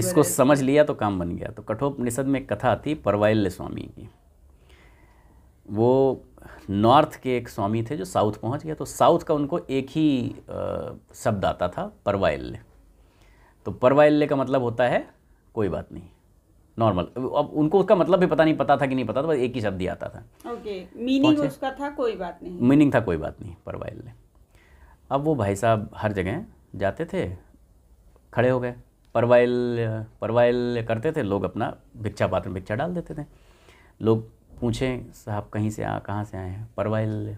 जिसको समझ लिया तो काम बन गया। तो कठोपनिषद में एक कथा आती परवाइल्य स्वामी की। वो नॉर्थ के एक स्वामी थे जो साउथ पहुंच गया, तो साउथ का उनको एक ही शब्द आता था, परवाइल्य। तो परवाइल्य का मतलब होता है कोई बात नहीं, नॉर्मल। अब उनको उसका मतलब भी पता था कि नहीं पता था, बस एक ही शब्द ही आता था। ओके, मीनिंग उसका था कोई बात नहीं। मीनिंग था कोई बात नहीं, परवाइल्य। अब वो भाई साहब हर जगह जाते थे, खड़े हो गए, परवाइल्य परवाइल्य करते थे। लोग अपना भिक्षा पात्र में भिक्षा डाल देते थे। लोग पूछें, साहब कहीं से कहाँ से आए हैं? परवाइल्य।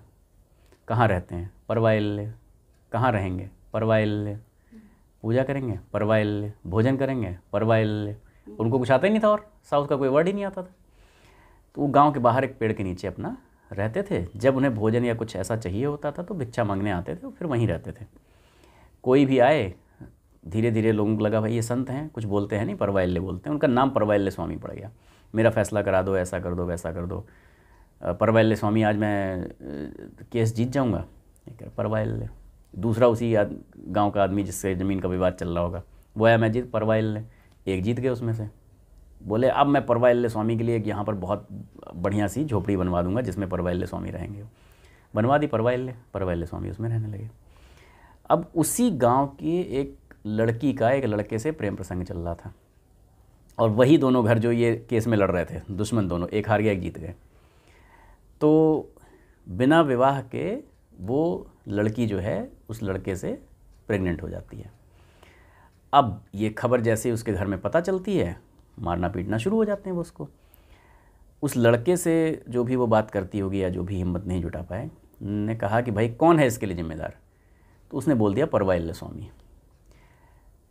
कहाँ रहते हैं? परवाइल्य। कहाँ रहेंगे? परवाइल्य। पूजा करेंगे? परवाइल्य। भोजन करेंगे? परवाइल्य। उनको कुछ आता ही नहीं था और साउथ का कोई वर्ड ही नहीं आता था। तो वो गांव के बाहर एक पेड़ के नीचे अपना रहते थे। जब उन्हें भोजन या कुछ ऐसा चाहिए होता था तो भिक्षा मांगने आते थे, फिर वहीं रहते थे। कोई भी आए, धीरे धीरे लोगों को लगा भाई ये संत हैं, कुछ बोलते हैं नहीं, परवाइल्य बोलते हैं। उनका नाम परवाइल्य स्वामी पड़ गया। मेरा फैसला करा दो, ऐसा कर दो, वैसा कर दो, परवाइल्य स्वामी, आज मैं केस जीत जाऊंगा। परवाइल्य। दूसरा उसी गांव का आदमी जिससे ज़मीन का विवाद चल रहा होगा, वो आया, मैं जीत, परवाइल्य। एक जीत गए उसमें से। बोले अब मैं परवाइल्य स्वामी के लिए एक यहाँ पर बहुत बढ़िया सी झोपड़ी बनवा दूंगा जिसमें परवाइल्य स्वामी रहेंगे। बनवा दी परवाइल्य स्वामी उसमें रहने लगे। अब उसी गांव की एक लड़की का एक लड़के से प्रेम प्रसंग चल रहा था, और वही दोनों घर जो ये केस में लड़ रहे थे, दुश्मन दोनों, एक हार गया एक जीत गए। तो बिना विवाह के वो लड़की जो है उस लड़के से प्रेग्नेंट हो जाती है। अब ये खबर जैसे ही उसके घर में पता चलती है, मारना पीटना शुरू हो जाते हैं वो उसको। उस लड़के से जो भी वो बात करती होगी या जो भी हिम्मत नहीं जुटा पाए, ने कहा कि भाई कौन है इसके लिए जिम्मेदार? तो उसने बोल दिया परवाइल्य स्वामी।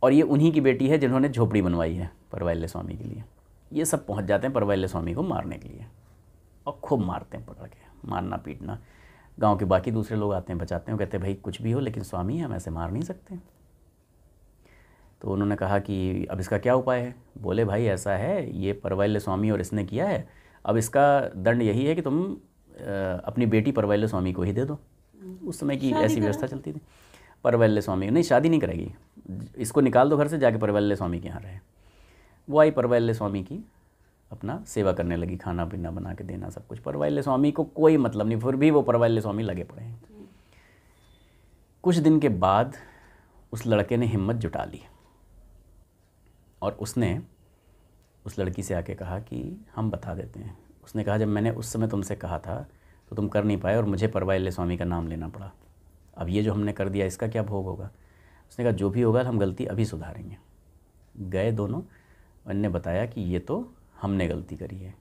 और ये उन्हीं की बेटी है जिन्होंने झोपड़ी बनवाई है परवाइल्य स्वामी के लिए। ये सब पहुंच जाते हैं परवाइल्य स्वामी को मारने के लिए, और खूब मारते हैं, पकड़ के मारना पीटना। गांव के बाकी दूसरे लोग आते हैं, बचाते हैं, कहते हैं भाई कुछ भी हो लेकिन स्वामी हम ऐसे मार नहीं सकते। तो उन्होंने कहा कि अब इसका क्या उपाय है? बोले भाई ऐसा है, ये परवाइल्य स्वामी और इसने किया है, अब इसका दंड यही है कि तुम अपनी बेटी परवाइल्य स्वामी को ही दे दो। उस समय की ऐसी व्यवस्था चलती थी। परवाइल्य स्वामी नहीं, शादी नहीं करेगी, इसको निकाल दो घर से, जाके परवाइल्य स्वामी के यहाँ रहे। वो आई परवाइल्य स्वामी की, अपना सेवा करने लगी, खाना पीना बना के देना, सब कुछ। परवाइल्य स्वामी को कोई मतलब नहीं, फिर भी वो परवाइल्य स्वामी लगे पड़े हैं। कुछ दिन के बाद उस लड़के ने हिम्मत जुटा ली और उसने उस लड़की से आके कहा कि हम बता देते हैं। उसने कहा जब मैंने उस समय तुमसे कहा था तो तुम कर नहीं पाए और मुझे परवाइल्य स्वामी का नाम लेना पड़ा। अब ये जो हमने कर दिया इसका क्या भोग होगा? उसने कहा जो भी होगा हम गलती अभी सुधारेंगे। गए दोनों, उन्होंने बताया कि ये तो हमने गलती करी है।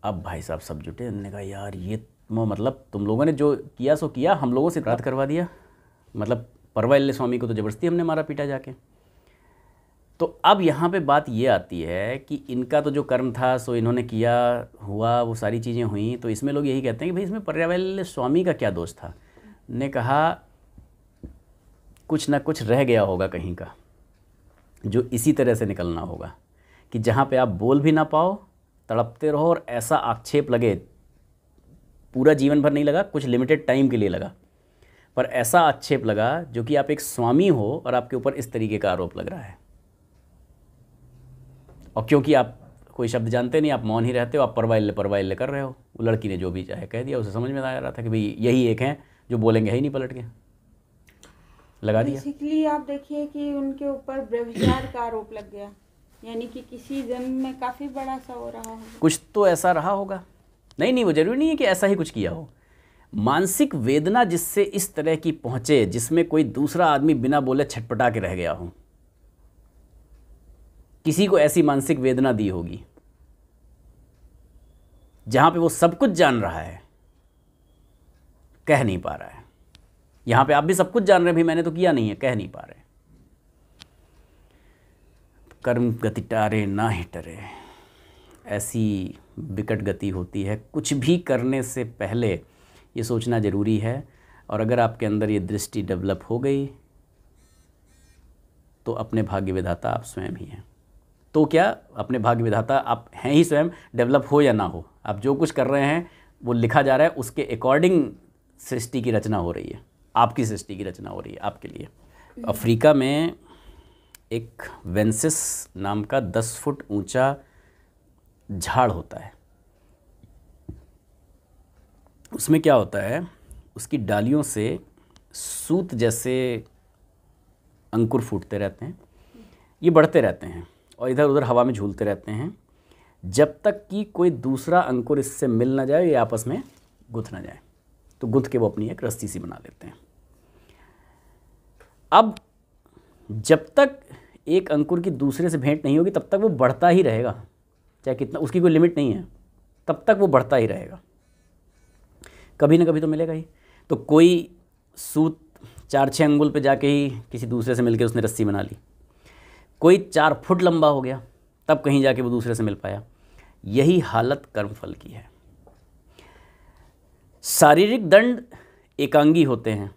अब भाई साहब सब जुटे, उन्होंने कहा यार ये मतलब तुम लोगों ने जो किया सो किया, हम लोगों से अपराध करवा दिया, मतलब परवाइल्य स्वामी को तो ज़बरदस्ती हमने मारा पीटा जाके। तो अब यहाँ पे बात ये आती है कि इनका तो जो कर्म था सो इन्होंने किया, हुआ, वो सारी चीज़ें हुई, तो इसमें लोग यही कहते हैं कि भाई इसमें परवाइल्य स्वामी का क्या दोष था? ने कहा कुछ ना कुछ रह गया होगा कहीं का, जो इसी तरह से निकलना होगा कि जहाँ पे आप बोल भी ना पाओ, तड़पते रहो और ऐसा आक्षेप लगे, पूरा जीवन भर नहीं लगा, कुछ लिमिटेड टाइम के लिए लगा, पर ऐसा आक्षेप लगा जो कि आप एक स्वामी हो और आपके ऊपर इस तरीके का आरोप लग रहा है। और क्योंकि आप कोई शब्द जानते नहीं, आप मौन ही रहते हो, आप परवाइल्य परवाइल्य कर रहे हो। वो लड़की ने जो भी चाहे कह दिया, उसे समझ में आ रहा था कि भाई यही एक हैं जो बोलेंगे ही नहीं, पलट के लगा दिया। बेसिकली आप देखिए कि उनके ऊपर व्यभिचार का आरोप लग गया, यानी कि किसी जन्म में काफ़ी बड़ा सा हो रहा होगा, कुछ तो ऐसा रहा होगा। नहीं, वो जरूरी नहीं है कि ऐसा ही कुछ किया हो। मानसिक वेदना जिससे इस तरह की पहुंचे, जिसमें कोई दूसरा आदमी बिना बोले छटपटा के रह गया हो, किसी को ऐसी मानसिक वेदना दी होगी जहां पे वो सब कुछ जान रहा है, कह नहीं पा रहा है। यहां पे आप भी सब कुछ जान रहे हैं, भी मैंने तो किया नहीं है, कह नहीं पा रहे। कर्म गति टारे ना ही टरे, ऐसी विकट गति होती है। कुछ भी करने से पहले ये सोचना ज़रूरी है, और अगर आपके अंदर ये दृष्टि डेवलप हो गई तो अपने भाग्य विधाता आप स्वयं ही हैं। तो क्या अपने भाग्य विधाता आप हैं ही स्वयं, डेवलप हो या ना हो, आप जो कुछ कर रहे हैं वो लिखा जा रहा है, उसके अकॉर्डिंग सृष्टि की रचना हो रही है, आपकी सृष्टि की रचना हो रही है आपके लिए। अफ्रीका में एक वेंसिस नाम का 10 फुट ऊंचा झाड़ होता है। उसमें क्या होता है, उसकी डालियों से सूत जैसे अंकुर फूटते रहते हैं, ये बढ़ते रहते हैं और इधर उधर हवा में झूलते रहते हैं जब तक कि कोई दूसरा अंकुर इससे मिल ना जाए या आपस में गुंथ ना जाए। तो गुंथ के वो अपनी एक रस्सी सी बना लेते हैं। अब जब तक एक अंकुर की दूसरे से भेंट नहीं होगी तब तक वो बढ़ता ही रहेगा, चाहे कितना, उसकी कोई लिमिट नहीं है, तब तक वो बढ़ता ही रहेगा। कभी ना कभी तो मिलेगा ही। तो कोई सूत 4-6 अंगुल पे जाके ही किसी दूसरे से मिलके उसने रस्सी बना ली, कोई 4 फुट लंबा हो गया तब कहीं जाके वो दूसरे से मिल पाया। यही हालत कर्मफल की है। शारीरिक दंड एकांगी होते हैं,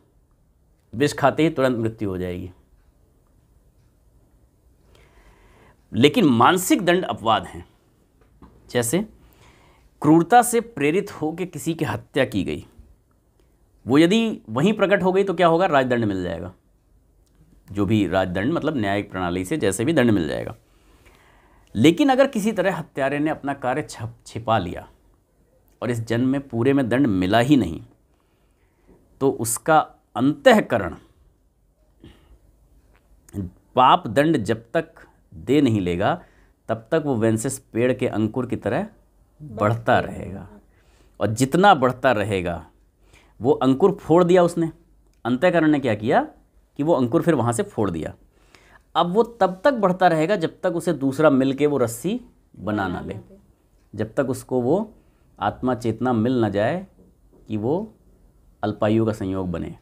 विष खाते ही तुरंत मृत्यु हो जाएगी, लेकिन मानसिक दंड अपवाद हैं। जैसे क्रूरता से प्रेरित होकर किसी की हत्या की गई, वो यदि वहीं प्रकट हो गई तो क्या होगा, राजदंड मिल जाएगा। जो भी राजदंड मतलब न्यायिक प्रणाली से जैसे भी दंड मिल जाएगा। लेकिन अगर किसी तरह हत्यारे ने अपना कार्य छिपा लिया और इस जन्म में पूरे में दंड मिला ही नहीं, तो उसका अंतःकरण पाप दंड जब तक दे नहीं लेगा तब तक वो वेंसिस पेड़ के अंकुर की तरह बढ़ता रहेगा। और जितना बढ़ता रहेगा, वो अंकुर फोड़ दिया उसने, अंतःकरण ने क्या किया कि वो अंकुर फिर वहाँ से फोड़ दिया। अब वो तब तक बढ़ता रहेगा जब तक उसे दूसरा मिल के वो रस्सी बना ना ले, जब तक उसको वो आत्मा चेतना मिल ना जाए कि वो अल्पायु का संयोग बने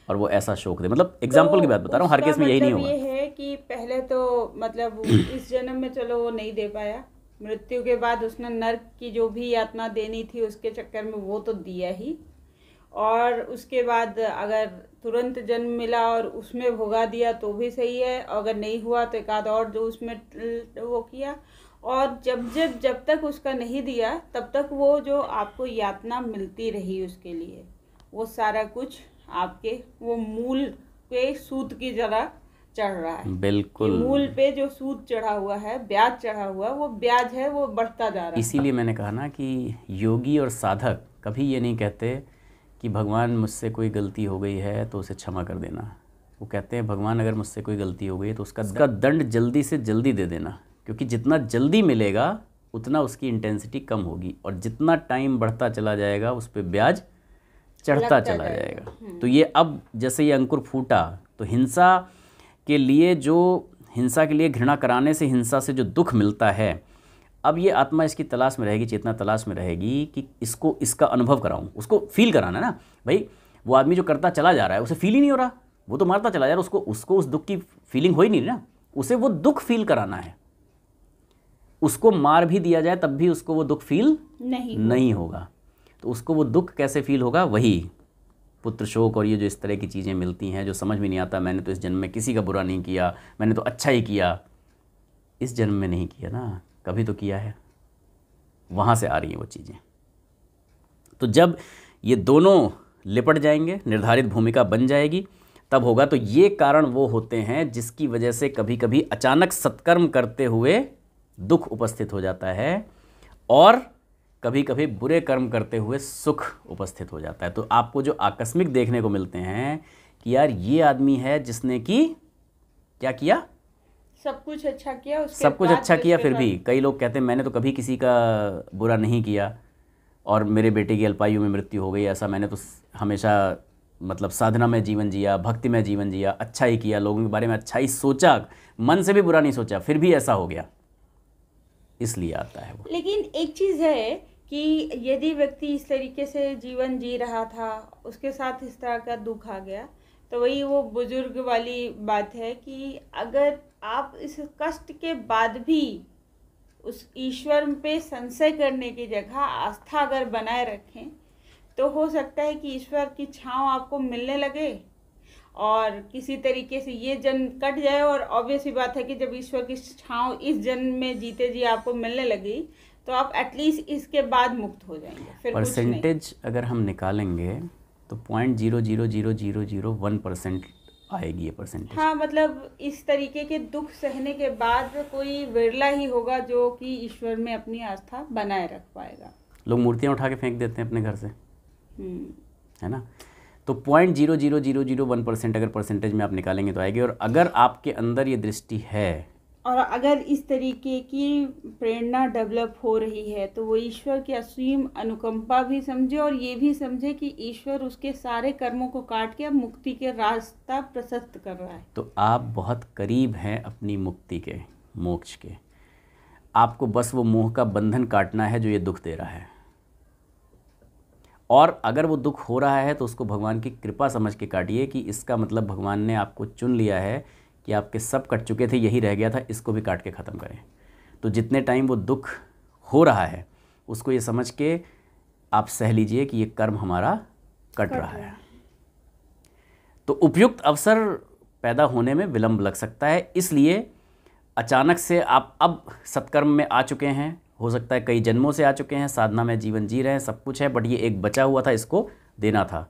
और वो ऐसा शोक दे। मतलब एग्जाम्पल की बात बता रहा हूँ, हर केस में यही नहीं होगा। ये है कि पहले तो मतलब इस जन्म में चलो वो नहीं दे पाया, मृत्यु के बाद उसने नर्क की जो भी यातना देनी थी उसके चक्कर में वो तो दिया ही, और उसके बाद अगर तुरंत जन्म मिला और उसमें भोगा दिया तो भी सही है, अगर नहीं हुआ तो एक आध और जो उसमें वो किया। और जब तक उसका नहीं दिया तब तक वो जो आपको यातना मिलती रही उसके लिए, वो सारा कुछ आपके वो मूल पे सूद की तरह चढ़ रहा है। बिल्कुल, मूल पे जो सूद चढ़ा हुआ है, ब्याज चढ़ा हुआ, वो ब्याज है, वो बढ़ता जा रहा है। इसीलिए मैंने कहा ना कि योगी और साधक कभी ये नहीं कहते कि भगवान मुझसे कोई गलती हो गई है तो उसे क्षमा कर देना। वो कहते हैं भगवान अगर मुझसे कोई गलती हो गई है तो उसका दंड जल्दी से जल्दी दे देना, क्योंकि जितना जल्दी मिलेगा उतना उसकी इंटेंसिटी कम होगी और जितना टाइम बढ़ता चला जाएगा उस पर ब्याज चढ़ता चला जाएगा। तो ये अब जैसे ये अंकुर फूटा तो हिंसा के लिए घृणा कराने से, हिंसा से जो दुख मिलता है, अब ये आत्मा इसकी तलाश में रहेगी, चेतना तलाश में रहेगी कि इसका अनुभव कराऊं, उसको फील कराना ना भाई। वो आदमी जो करता चला जा रहा है उसे फील ही नहीं हो रहा, वो तो मारता चला जा रहा है, उसको उस दुख की फीलिंग हो ही नहीं ना, उसे वो दुख फील कराना है। उसको मार भी दिया जाए तब भी उसको वो दुख फील नहीं होगा। तो उसको वो दुख कैसे फील होगा, वही पुत्र शोक और ये जो इस तरह की चीज़ें मिलती हैं जो समझ में नहीं आता। मैंने तो इस जन्म में किसी का बुरा नहीं किया, मैंने तो अच्छा ही किया। इस जन्म में नहीं किया ना, कभी तो किया है, वहाँ से आ रही हैं वो चीज़ें। तो जब ये दोनों लिपट जाएंगे, निर्धारित भूमिका बन जाएगी, तब होगा। तो ये कारण वो होते हैं जिसकी वजह से कभी कभी अचानक सत्कर्म करते हुए दुख उपस्थित हो जाता है और कभी कभी बुरे कर्म करते हुए सुख उपस्थित हो जाता है। तो आपको जो आकस्मिक देखने को मिलते हैं कि यार ये आदमी है जिसने कि क्या किया, सब कुछ अच्छा किया, उसके सब कुछ बाद अच्छा किया, उसके फिर बाद- भी कई लोग कहते हैं मैंने तो कभी किसी का बुरा नहीं किया और मेरे बेटे की अल्पायु में मृत्यु हो गई, ऐसा मैंने तो हमेशा मतलब साधना में जीवन जिया, भक्ति में जीवन जिया, अच्छा ही किया, लोगों के बारे में अच्छा ही सोचा, मन से भी बुरा नहीं सोचा, फिर भी ऐसा हो गया, इसलिए आता है वो। लेकिन एक चीज़ है कि यदि व्यक्ति इस तरीके से जीवन जी रहा था, उसके साथ इस तरह का दुख आ गया, तो वही वो बुजुर्ग वाली बात है कि अगर आप इस कष्ट के बाद भी उस ईश्वर पे संशय करने की जगह आस्था अगर बनाए रखें तो हो सकता है कि ईश्वर की छांव आपको मिलने लगे और किसी तरीके से ये जन्म कट जाए। और ऑब्वियस ही बात है कि जब ईश्वर की छांव इस जन्म में जीते जी आपको मिलने लगी तो आप एटलीस्ट इसके बाद मुक्त हो जाएंगे, फिर कुछ नहीं। परसेंटेज अगर हम निकालेंगे तो 0.0000001% आएगी ये परसेंटेज। हाँ, मतलब इस तरीके के दुख सहने के बाद कोई विरला ही होगा जो कि ईश्वर में अपनी आस्था बनाए रख पाएगा। लोग मूर्तियाँ उठा के फेंक देते हैं अपने घर से, हम्म। है ना। तो 0.00001% अगर परसेंटेज में आप निकालेंगे तो आएगी। और अगर आपके अंदर ये दृष्टि है और अगर इस तरीके की प्रेरणा डेवलप हो रही है तो वो ईश्वर की असीम अनुकंपा भी समझे और ये भी समझे कि ईश्वर उसके सारे कर्मों को काट के अब मुक्ति के रास्ता प्रशस्त कर रहा है, तो आप बहुत करीब हैं अपनी मुक्ति के, मोक्ष के। आपको बस वो मोह का बंधन काटना है जो ये दुख दे रहा है। और अगर वो दुख हो रहा है तो उसको भगवान की कृपा समझ के काटिए कि इसका मतलब भगवान ने आपको चुन लिया है कि आपके सब कट चुके थे, यही रह गया था, इसको भी काट के ख़त्म करें। तो जितने टाइम वो दुख हो रहा है उसको ये समझ के आप सह लीजिए कि ये कर्म हमारा कट रहा है। तो उपयुक्त अवसर पैदा होने में विलंब लग सकता है, इसलिए अचानक से आप अब सत्कर्म में आ चुके हैं, हो सकता है कई जन्मों से आ चुके हैं, साधना में जीवन जी रहे हैं, सब कुछ है, बट ये एक बचा हुआ था, इसको देना था।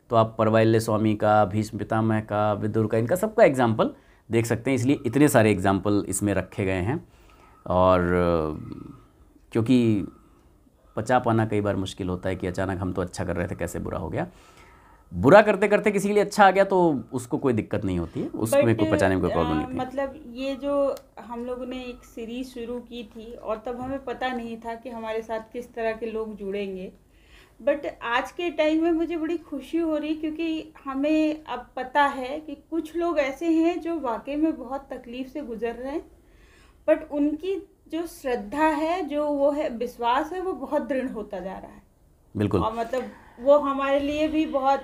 तो आप परवैल्य स्वामी का, भीष्म पितामह का, विदुर का, इनका सबका एग्जाम्पल देख सकते हैं। इसलिए इतने सारे एग्जाम्पल इसमें रखे गए हैं। और क्योंकि पचा पाना कई बार मुश्किल होता है कि अचानक हम तो अच्छा कर रहे थे, कैसे बुरा हो गया। बुरा करते करते किसी के लिए अच्छा आ गया तो उसको कोई दिक्कत नहीं होती है, उसमें कोई पचाने में कोई प्रॉब्लम नहीं थी। मतलब ये जो हम लोगों ने एक सीरीज शुरू की थी और तब हमें पता नहीं था कि हमारे साथ किस तरह के लोग जुड़ेंगे, बट आज के टाइम में मुझे बड़ी खुशी हो रही क्योंकि हमें अब पता है कि कुछ लोग ऐसे हैं जो वाकई में बहुत तकलीफ से गुजर रहे हैं, बट उनकी जो श्रद्धा है, जो वो है विश्वास है, वो बहुत दृढ़ होता जा रहा है। बिल्कुल। और मतलब वो हमारे लिए भी बहुत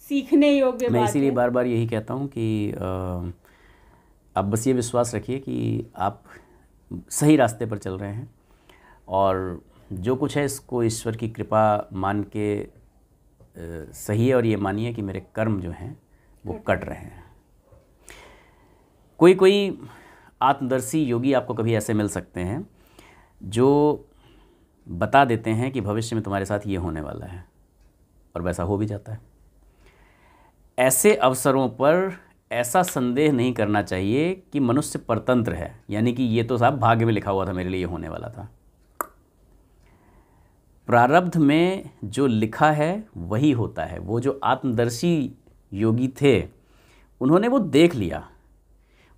सीखने योग्य बात है। मैं इसीलिए बार बार यही कहता हूँ कि आप बस ये विश्वास रखिए कि आप सही रास्ते पर चल रहे हैं और जो कुछ है इसको ईश्वर की कृपा मान के सही है। और ये मानिए कि मेरे कर्म जो हैं वो कट रहे हैं। कोई आत्मदर्शी योगी आपको कभी ऐसे मिल सकते हैं जो बता देते हैं कि भविष्य में तुम्हारे साथ ये होने वाला है, और वैसा हो भी जाता है। ऐसे अवसरों पर ऐसा संदेह नहीं करना चाहिए कि मनुष्य परतंत्र है, यानी कि ये तो साहब भाग्य में लिखा हुआ था, मेरे लिए ये होने वाला था। प्रारब्ध में जो लिखा है वही होता है। वो जो आत्मदर्शी योगी थे उन्होंने वो देख लिया,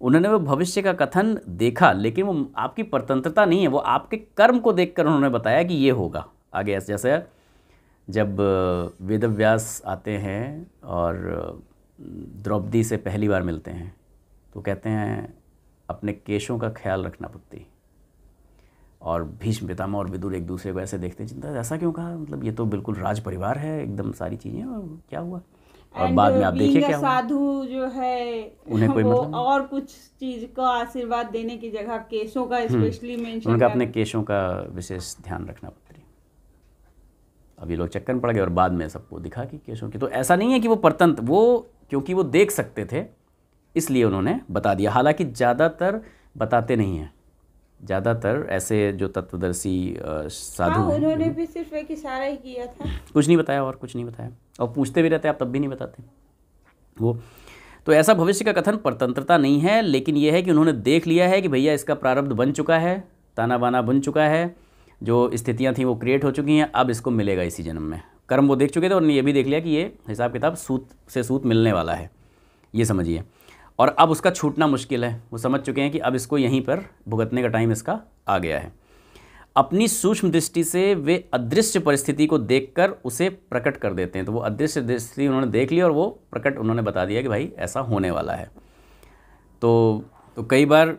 उन्होंने वो भविष्य का कथन देखा, लेकिन वो आपकी परतंत्रता नहीं है, वो आपके कर्म को देखकर उन्होंने बताया कि ये होगा आगे। जैसे जब वेदव्यास आते हैं और द्रौपदी से पहली बार मिलते हैं तो कहते हैं अपने केशों का ख्याल रखना पुत्री। और भीष्म पितामह और विदुर एक दूसरे को ऐसे देखते हैं, चिंता ऐसा क्यों कहा, मतलब ये तो बिल्कुल राज परिवार है, एकदम सारी चीज़ें, और क्या हुआ। और बाद में आप देखिए क्या हुआ। साधु जो है उन्हें कोई वो मतलब और कुछ चीज का आशीर्वाद देने की जगह केशों का स्पेशली मेंशन उनका अपने केशों का विशेष ध्यान रखना पुत्री। अब ये लोग चक्कर में पड़ गए और बाद में सबको दिखा कि केशों की। तो ऐसा नहीं है कि वो परतंत्र, वो क्योंकि वो देख सकते थे इसलिए उन्होंने बता दिया। हालांकि ज़्यादातर बताते नहीं हैं, ज़्यादातर ऐसे जो तत्वदर्शी साधु हैं उन्होंने भी सिर्फ एक इशारा ही किया था, कुछ नहीं बताया और कुछ नहीं बताया, और पूछते भी रहते आप तब भी नहीं बताते वो। तो ऐसा भविष्य का कथन परतंत्रता नहीं है, लेकिन यह है कि उन्होंने देख लिया है कि भैया इसका प्रारब्ध बन चुका है, ताना बाना बन चुका है, जो स्थितियां थी वो क्रिएट हो चुकी हैं, अब इसको मिलेगा इसी जन्म में। कर्म वो देख चुके थे और ये भी देख लिया कि ये हिसाब किताब सूत से सूत मिलने वाला है, ये समझिए। और अब उसका छूटना मुश्किल है, वो समझ चुके हैं कि अब इसको यहीं पर भुगतने का टाइम इसका आ गया है। अपनी सूक्ष्म दृष्टि से वे अदृश्य परिस्थिति को देखकर उसे प्रकट कर देते हैं। तो वो अदृश्य दृष्टि उन्होंने देख ली और वो प्रकट उन्होंने बता दिया कि भाई ऐसा होने वाला है। तो कई बार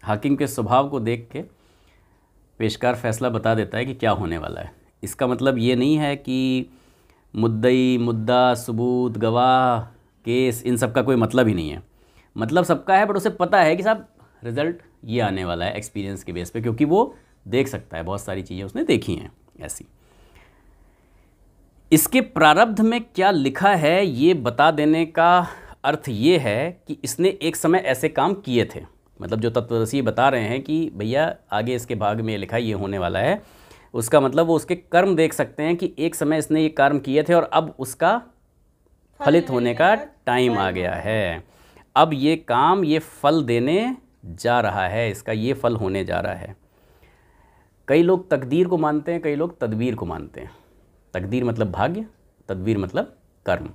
हाकिम के स्वभाव को देख के पेशकार फैसला बता देता है कि क्या होने वाला है। इसका मतलब ये नहीं है कि मुद्दई, मुद्दा, सबूत, गवाह, केस, इन सब का कोई मतलब ही नहीं है। मतलब सबका है, बट उसे पता है कि साहब रिज़ल्ट ये आने वाला है एक्सपीरियंस के बेस पे, क्योंकि वो देख सकता है, बहुत सारी चीज़ें उसने देखी हैं ऐसी। इसके प्रारब्ध में क्या लिखा है ये बता देने का अर्थ ये है कि इसने एक समय ऐसे काम किए थे। मतलब जो तत्वदर्शी बता रहे हैं कि भैया आगे इसके भाग में लिखा ये होने वाला है, उसका मतलब वो उसके कर्म देख सकते हैं कि एक समय इसने ये कर्म किए थे और अब उसका फलित होने का टाइम आ गया है। अब ये काम, ये फल देने जा रहा है, इसका ये फल होने जा रहा है। कई लोग तकदीर को मानते हैं, कई लोग तदबीर को मानते हैं। तकदीर मतलब भाग्य, तदबीर मतलब कर्म।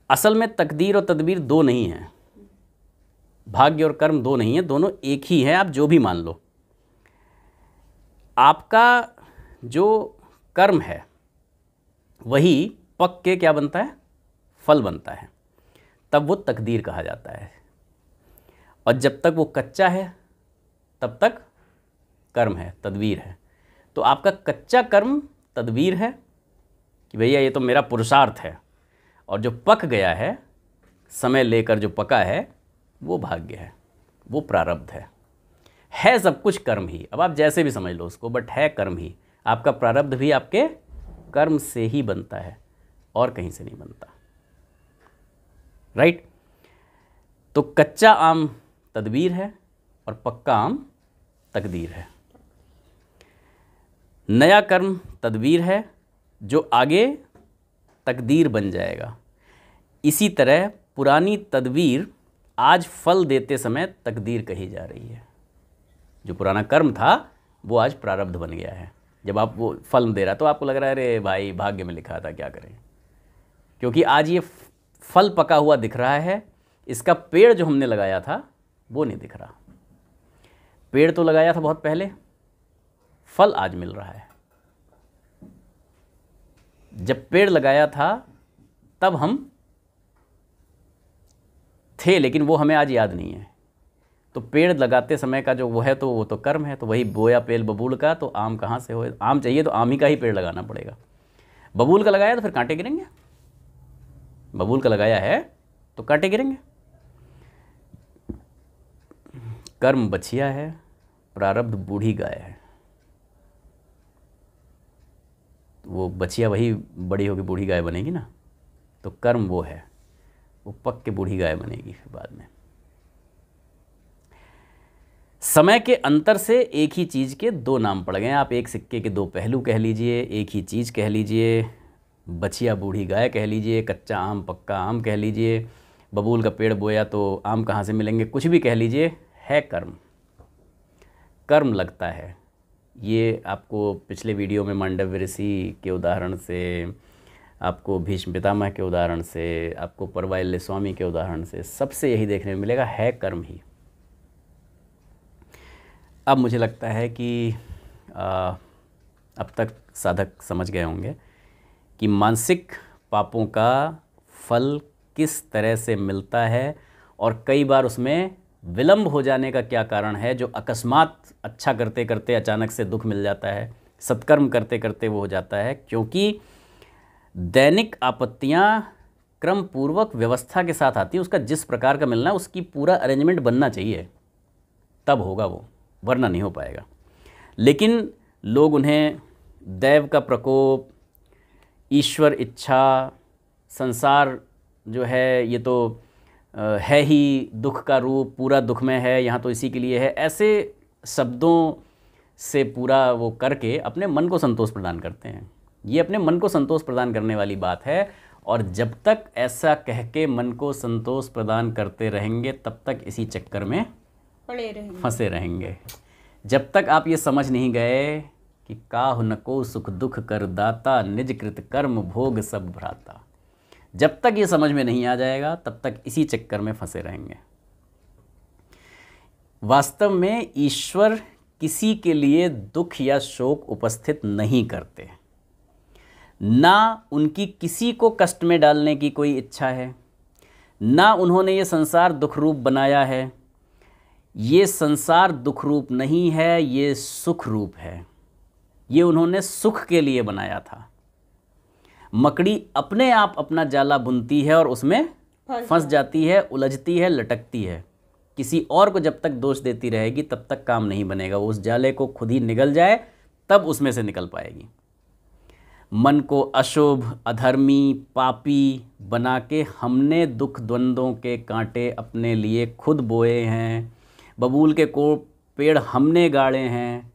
असल में तकदीर और तदबीर दो नहीं हैं, भाग्य और कर्म दो नहीं है, दोनों एक ही हैं। आप जो भी मान लो, आपका जो कर्म है वही पक के क्या बनता है, फल बनता है, तब वो तकदीर कहा जाता है। और जब तक वो कच्चा है तब तक कर्म है, तदबीर है। तो आपका कच्चा कर्म तदबीर है कि भैया ये तो मेरा पुरुषार्थ है, और जो पक गया है, समय लेकर जो पका है, वो भाग्य है, वो प्रारब्ध है सब कुछ कर्म ही। अब आप जैसे भी समझ लो उसको, बट है कर्म ही। आपका प्रारब्ध भी आपके कर्म से ही बनता है और कहीं से नहीं बनता, राइट। तो कच्चा आम तदबीर है और पक्का आम तकदीर है। नया कर्म तदबीर है जो आगे तकदीर बन जाएगा। इसी तरह पुरानी तदबीर आज फल देते समय तकदीर कही जा रही है। जो पुराना कर्म था वो आज प्रारब्ध बन गया है। जब आप वो फल दे रहा तो आपको लग रहा है अरे भाई भाग्य में लिखा था, क्या करें, क्योंकि आज ये फल पका हुआ दिख रहा है। इसका पेड़ जो हमने लगाया था वो नहीं दिख रहा। पेड़ तो लगाया था बहुत पहले, फल आज मिल रहा है। जब पेड़ लगाया था तब हम थे, लेकिन वो हमें आज याद नहीं है। तो पेड़ लगाते समय का जो वो है, तो वो तो कर्म है। तो वही बोया पेल बबूल का, तो आम कहाँ से हो? आम चाहिए तो आम ही का ही पेड़ लगाना पड़ेगा। बबूल का लगाया तो फिर कांटे गिरेंगे, बबूल का लगाया है तो कांटे गिरेंगे। कर्म बछिया है, प्रारब्ध बूढ़ी गाय है। वो बछिया वही बड़ी होगी बूढ़ी गाय बनेगी ना। तो कर्म वो है, वो पक के बूढ़ी गाय बनेगी फिर बाद में। समय के अंतर से एक ही चीज़ के दो नाम पड़ गए। आप एक सिक्के के दो पहलू कह लीजिए, एक ही चीज़ कह लीजिए, बछिया बूढ़ी गाय कह लीजिए, कच्चा आम पक्का आम कह लीजिए, बबूल का पेड़ बोया तो आम कहाँ से मिलेंगे, कुछ भी कह लीजिए, है कर्म। कर्म लगता है। ये आपको पिछले वीडियो में मांडव्य ऋषि के उदाहरण से, आपको भीष्म पितामह के उदाहरण से, आपको परवाइल्य स्वामी के उदाहरण से, सबसे यही देखने में मिलेगा, है कर्म ही। अब मुझे लगता है कि अब तक साधक समझ गए होंगे कि मानसिक पापों का फल किस तरह से मिलता है और कई बार उसमें विलंब हो जाने का क्या कारण है। जो अकस्मात अच्छा करते करते अचानक से दुख मिल जाता है, सत्कर्म करते करते वो हो जाता है, क्योंकि दैनिक आपत्तियां क्रम पूर्वक व्यवस्था के साथ आती है। उसका जिस प्रकार का मिलना है उसकी पूरा अरेंजमेंट बनना चाहिए, तब होगा वो, वरना नहीं हो पाएगा। लेकिन लोग उन्हें दैव का प्रकोप, ईश्वर इच्छा, संसार जो है ये तो है ही दुख का रूप, पूरा दुख में है, यहाँ तो इसी के लिए है, ऐसे शब्दों से पूरा वो करके अपने मन को संतोष प्रदान करते हैं। ये अपने मन को संतोष प्रदान करने वाली बात है। और जब तक ऐसा कह के मन को संतोष प्रदान करते रहेंगे तब तक इसी चक्कर में पड़े रहेंगे, फंसे रहेंगे। जब तक आप ये समझ नहीं गए कि काहु न को सुख दुख कर दाता, निज कृत कर्म भोग सब भ्राता, जब तक ये समझ में नहीं आ जाएगा तब तक इसी चक्कर में फंसे रहेंगे। वास्तव में ईश्वर किसी के लिए दुख या शोक उपस्थित नहीं करते, ना उनकी किसी को कष्ट में डालने की कोई इच्छा है, ना उन्होंने ये संसार दुख रूप बनाया है। ये संसार दुख रूप नहीं है, ये सुख रूप है। ये उन्होंने सुख के लिए बनाया था। मकड़ी अपने आप अपना जाला बुनती है और उसमें फंस जाती है, उलझती है, लटकती है। किसी और को जब तक दोष देती रहेगी तब तक काम नहीं बनेगा। वो उस जाले को खुद ही निगल जाए तब उसमें से निकल पाएगी। मन को अशुभ, अधर्मी, पापी बना के हमने दुख द्वंद्वों के कांटे अपने लिए खुद बोए हैं। बबूल के को पेड़ हमने गाड़े हैं,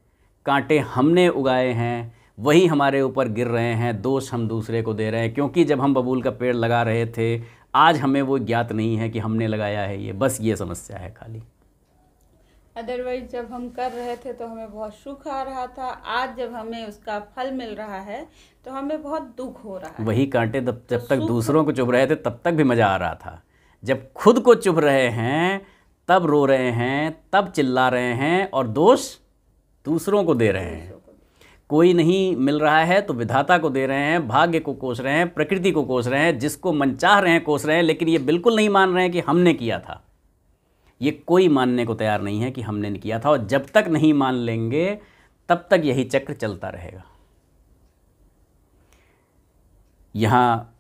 कांटे हमने उगाए हैं। वही हमारे ऊपर गिर रहे हैं, दोष हम दूसरे को दे रहे हैं, क्योंकि जब हम बबूल का पेड़ लगा रहे थे आज हमें वो ज्ञात नहीं है कि हमने लगाया है ये, बस ये समस्या है खाली। अदरवाइज जब हम कर रहे थे तो हमें बहुत सुख आ रहा था, आज जब हमें उसका फल मिल रहा है तो हमें बहुत दुख हो रहा है। वही कांटे जब तक दूसरों को चुभ रहे थे तब तक भी मज़ा आ रहा था, जब खुद को चुभ रहे हैं तब रो रहे हैं, तब चिल्ला रहे हैं और दोष दूसरों को दे रहे हैं। कोई नहीं मिल रहा है तो विधाता को दे रहे हैं, भाग्य को कोस रहे हैं, प्रकृति को कोस रहे हैं, जिसको मनचाह रहे हैं कोस रहे हैं, लेकिन ये बिल्कुल नहीं मान रहे हैं कि हमने किया था। ये कोई मानने को तैयार नहीं है कि हमने किया था, और जब तक नहीं मान लेंगे तब तक यही चक्र चलता रहेगा। यहाँ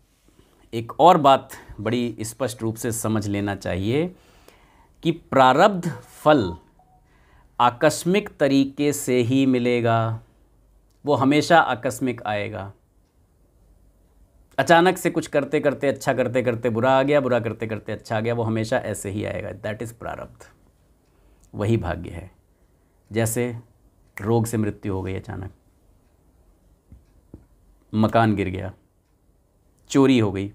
एक और बात बड़ी स्पष्ट रूप से समझ लेना चाहिए कि प्रारब्ध फल आकस्मिक तरीके से ही मिलेगा, वो हमेशा आकस्मिक आएगा। अचानक से कुछ करते करते, अच्छा करते करते बुरा आ गया, बुरा करते करते अच्छा आ गया, वो हमेशा ऐसे ही आएगा। दैट इज़ प्रारब्ध, वही भाग्य है। जैसे रोग से मृत्यु हो गई अचानक, मकान गिर गया, चोरी हो गई,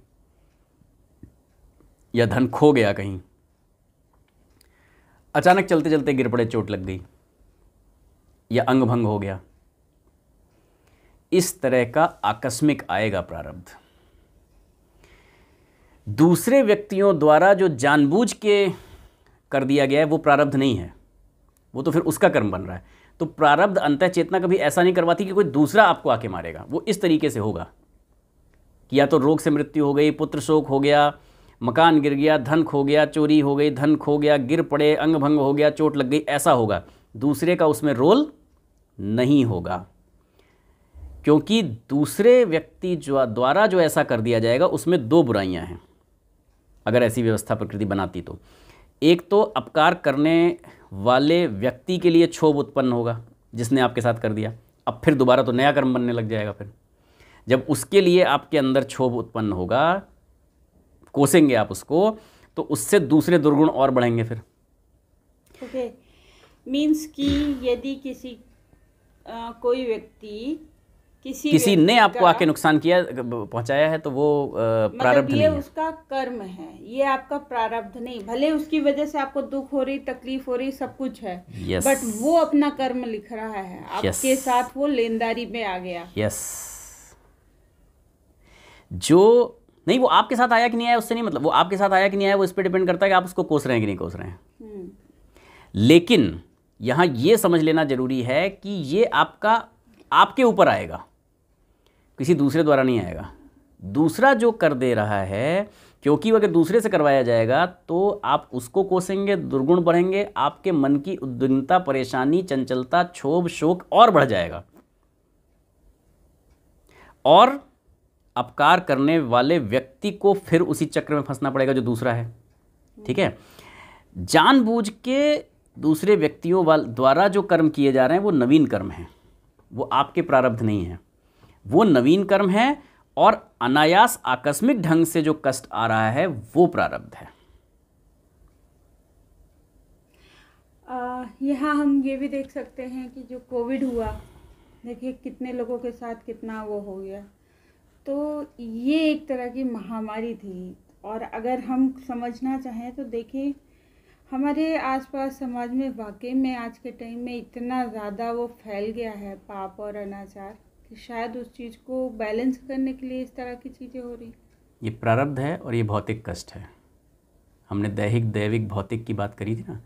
या धन खो गया कहीं, अचानक चलते चलते गिर पड़े, चोट लग गई, या अंग भंग हो गया, इस तरह का आकस्मिक आएगा प्रारब्ध। दूसरे व्यक्तियों द्वारा जो जानबूझ के कर दिया गया है वो प्रारब्ध नहीं है, वो तो फिर उसका कर्म बन रहा है। तो प्रारब्ध अंतः चेतना कभी ऐसा नहीं करवाती कि कोई दूसरा आपको आके मारेगा। वो इस तरीके से होगा कि या तो रोग से मृत्यु हो गई, पुत्र शोक हो गया, मकान गिर गया, धन खो गया, चोरी हो गई, धन खो गया, गिर पड़े, अंग भंग हो गया, चोट लग गई, ऐसा होगा। दूसरे का उसमें रोल नहीं होगा, क्योंकि दूसरे व्यक्ति द्वारा जो ऐसा कर दिया जाएगा उसमें दो बुराइयां हैं, अगर ऐसी व्यवस्था प्रकृति बनाती तो। एक तो अपकार करने वाले व्यक्ति के लिए क्षोभ उत्पन्न होगा, जिसने आपके साथ कर दिया, अब फिर दोबारा तो नया कर्म बनने लग जाएगा। फिर जब उसके लिए आपके अंदर क्षोभ उत्पन्न होगा, कोसेंगे आप उसको, तो उससे दूसरे दुर्गुण और बढ़ेंगे फिर। ओके, मीन्स कि यदि किसी कोई व्यक्ति किसी ने आपको आके नुकसान किया, पहुंचाया है, तो वो प्रारब्ध नहीं है, उसका कर्म है, ये आपका प्रारब्ध नहीं। भले उसकी वजह से आपको दुख हो रही, तकलीफ हो रही, सब कुछ है, बट वो अपना कर्म लिख रहा है, आपके साथ वो लेनदारी में आ गया। जो नहीं, वो आपके साथ आया कि नहीं आया उससे नहीं मतलब, वो आपके साथ आया कि नहीं आया वो इस पर डिपेंड करता है कि आप उसको कोस रहे हैं कि नहीं कोस रहे हैं। लेकिन यहाँ ये समझ लेना जरूरी है कि ये आपके ऊपर आएगा, किसी दूसरे द्वारा नहीं आएगा। दूसरा जो कर दे रहा है, क्योंकि अगर दूसरे से करवाया जाएगा तो आप उसको कोसेंगे, दुर्गुण बढ़ेंगे, आपके मन की उद्विग्नता, परेशानी, चंचलता, क्षोभ, शोक और बढ़ जाएगा, और अपकार करने वाले व्यक्ति को फिर उसी चक्र में फंसना पड़ेगा जो दूसरा है। ठीक है, जानबूझ के दूसरे व्यक्तियों द्वारा जो कर्म किए जा रहे हैं वो नवीन कर्म है, वो आपके प्रारब्ध नहीं है, वो नवीन कर्म है, और अनायास आकस्मिक ढंग से जो कष्ट आ रहा है वो प्रारब्ध है। यहाँ हम ये भी देख सकते हैं कि जो कोविड हुआ, देखिए कितने लोगों के साथ कितना वो हो गया, तो ये एक तरह की महामारी थी। और अगर हम समझना चाहें तो देखिए हमारे आसपास समाज में वाकई में आज के टाइम में इतना ज़्यादा वो फैल गया है पाप और अनाचार, कि शायद उस चीज़ को बैलेंस करने के लिए इस तरह की चीज़ें हो रही। ये प्रारब्ध है और ये भौतिक कष्ट है। हमने दैहिक, दैविक, भौतिक की बात करी थी ना,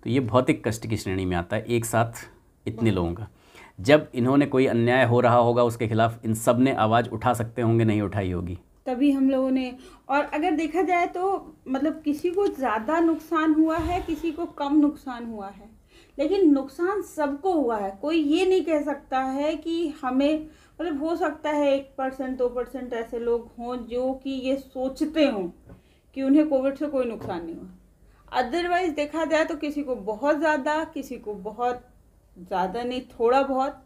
तो ये भौतिक कष्ट की श्रेणी में आता है एक साथ इतने लोगों का। जब इन्होंने कोई अन्याय हो रहा होगा उसके खिलाफ इन सब ने आवाज़ उठा सकते होंगे, नहीं उठाई होगी, तभी हम लोगों ने। और अगर देखा जाए तो मतलब किसी को ज़्यादा नुकसान हुआ है, किसी को कम नुकसान हुआ है, लेकिन नुकसान सबको हुआ है। कोई ये नहीं कह सकता है कि हमें, मतलब हो सकता है 1% 2% ऐसे लोग हों जो कि ये सोचते हों कि उन्हें कोविड से कोई नुकसान नहीं हुआ। अदरवाइज देखा जाए तो किसी को बहुत ज़्यादा, किसी को बहुत ज़्यादा नहीं, थोड़ा बहुत,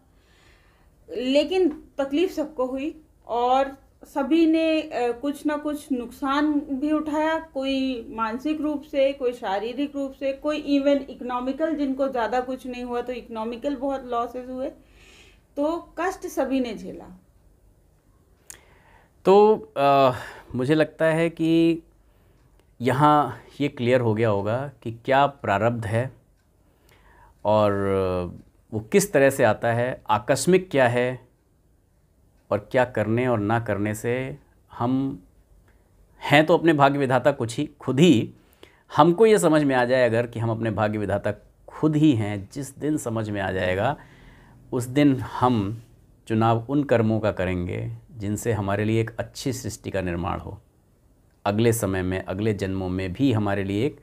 लेकिन तकलीफ सबको हुई, और सभी ने कुछ ना कुछ नुकसान भी उठाया, कोई मानसिक रूप से, कोई शारीरिक रूप से, कोई इवन इकोनॉमिकल, जिनको ज़्यादा कुछ नहीं हुआ तो इकोनॉमिकल बहुत लॉसेस हुए। तो कष्ट सभी ने झेला। तो मुझे लगता है कि यहाँ ये क्लियर हो गया होगा कि क्या प्रारब्ध है और वो किस तरह से आता है, आकस्मिक क्या है और क्या करने और ना करने से हम हैं तो अपने भाग्य विधाता कुछ ही खुद ही। हमको ये समझ में आ जाए अगर कि हम अपने भाग्य विधाता खुद ही हैं, जिस दिन समझ में आ जाएगा उस दिन हम चुनाव उन कर्मों का करेंगे जिनसे हमारे लिए एक अच्छी सृष्टि का निर्माण हो, अगले समय में, अगले जन्मों में भी हमारे लिए एक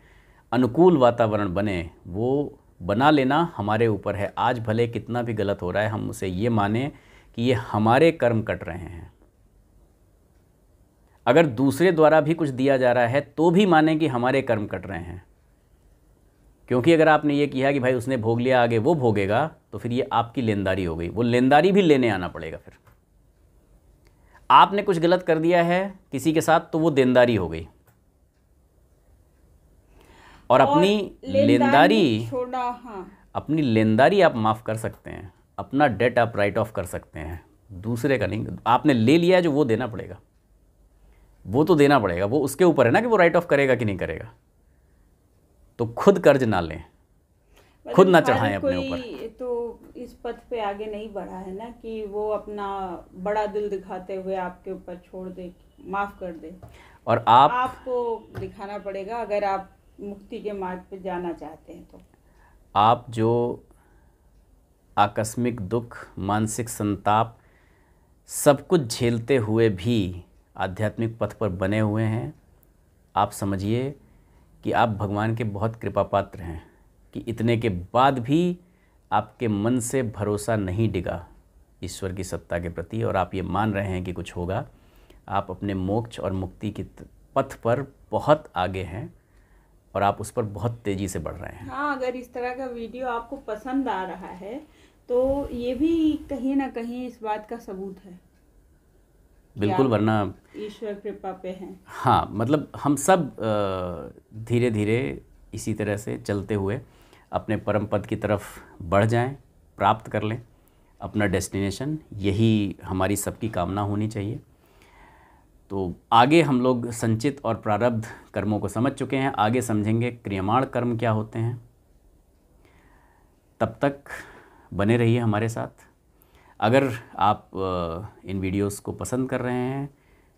अनुकूल वातावरण बने। वो बना लेना हमारे ऊपर है। आज भले कितना भी गलत हो रहा है, हम उसे ये माने कि ये हमारे कर्म कट रहे हैं। अगर दूसरे द्वारा भी कुछ दिया जा रहा है तो भी माने कि हमारे कर्म कट रहे हैं, क्योंकि अगर आपने ये किया कि भाई उसने भोग लिया, आगे वो भोगेगा, तो फिर ये आपकी लेनदारी हो गई। वो लेनदारी भी लेने आना पड़ेगा। फिर आपने कुछ गलत कर दिया है किसी के साथ तो वो देनदारी हो गई। और अपनी लेनदारी छोड़ा, हाँ, अपनी लेनदारी आप माफ़ कर सकते हैं, अपना डेट आप राइट ऑफ कर सकते हैं, दूसरे का नहीं। आपने ले लिया है जो वो देना पड़ेगा, वो तो देना पड़ेगा। वो उसके ऊपर है ना कि वो राइट ऑफ करेगा कि नहीं करेगा। तो खुद कर्ज ना लें, खुद ना चढ़ाएं अपने ऊपर। तो इस पथ पे आगे नहीं बढ़ा है ना कि वो अपना बड़ा दिल दिखाते हुए आपके ऊपर छोड़ दे, माफ़ कर दे। और आपको दिखाना पड़ेगा अगर आप मुक्ति के मार्ग पे जाना चाहते हैं। तो आप जो आकस्मिक दुख, मानसिक संताप सब कुछ झेलते हुए भी आध्यात्मिक पथ पर बने हुए हैं, आप समझिए कि आप भगवान के बहुत कृपा पात्र हैं कि इतने के बाद भी आपके मन से भरोसा नहीं डिगा ईश्वर की सत्ता के प्रति, और आप ये मान रहे हैं कि कुछ होगा। आप अपने मोक्ष और मुक्ति की पथ पर बहुत आगे हैं और आप उस पर बहुत तेज़ी से बढ़ रहे हैं। हाँ, अगर इस तरह का वीडियो आपको पसंद आ रहा है तो ये भी कहीं ना कहीं इस बात का सबूत है। बिल्कुल, वरना ईश्वर कृपा पे हैं। हाँ, मतलब हम सब धीरे धीरे इसी तरह से चलते हुए अपने परम पद की तरफ बढ़ जाएं, प्राप्त कर लें अपना डेस्टिनेशन। यही हमारी सबकी कामना होनी चाहिए। तो आगे हम लोग संचित और प्रारब्ध कर्मों को समझ चुके हैं, आगे समझेंगे क्रियमाण कर्म क्या होते हैं। तब तक बने रहिए हमारे साथ। अगर आप इन वीडियोस को पसंद कर रहे हैं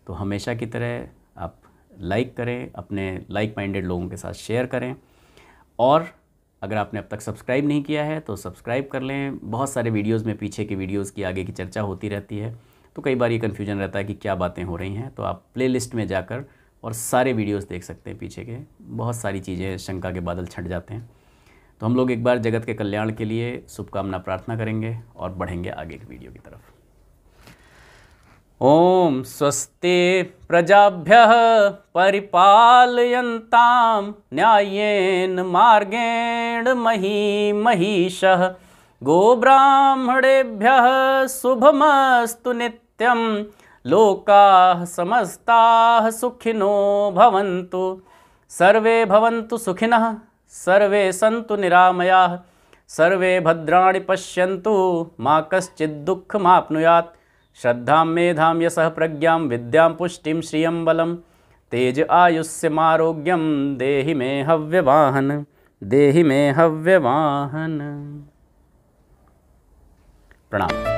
तो हमेशा की तरह आप लाइक करें, अपने लाइक माइंडेड लोगों के साथ शेयर करें, और अगर आपने अब तक सब्सक्राइब नहीं किया है तो सब्सक्राइब कर लें। बहुत सारे वीडियोस में पीछे के वीडियोस की आगे की चर्चा होती रहती है, तो कई बार ये कन्फ्यूजन रहता है कि क्या बातें हो रही हैं। तो आप प्लेलिस्ट में जाकर और सारे वीडियोस देख सकते हैं। पीछे के बहुत सारी चीज़ें, शंका के बादल छट जाते हैं। तो हम लोग एक बार जगत के कल्याण के लिए शुभकामना प्रार्थना करेंगे और बढ़ेंगे आगे की वीडियो की तरफ। ओम स्वस्ति प्रजाभ्यः परिपालयन्तां न्याय्येन मार्गेण महिषः गोब्राह्मणेभ्यः शुभमस्तु नित्यं लोकाः समस्ताः सुखिनो भवन्तु सर्वे भवन्तु सुखिनः सर्वे सन्तु निरामयाः सर्वे भद्राणि पश्यन्तु मा कश्चित् दुःखमाप्नुयात् श्रद्धां मेधां यशः प्रज्ञां विद्यां पुष्टिं श्रियं बलं तेज आयुष्यमारोग्यं देहि मे हव्यवाहन देहि मे हव्यवाहन। प्रणाम।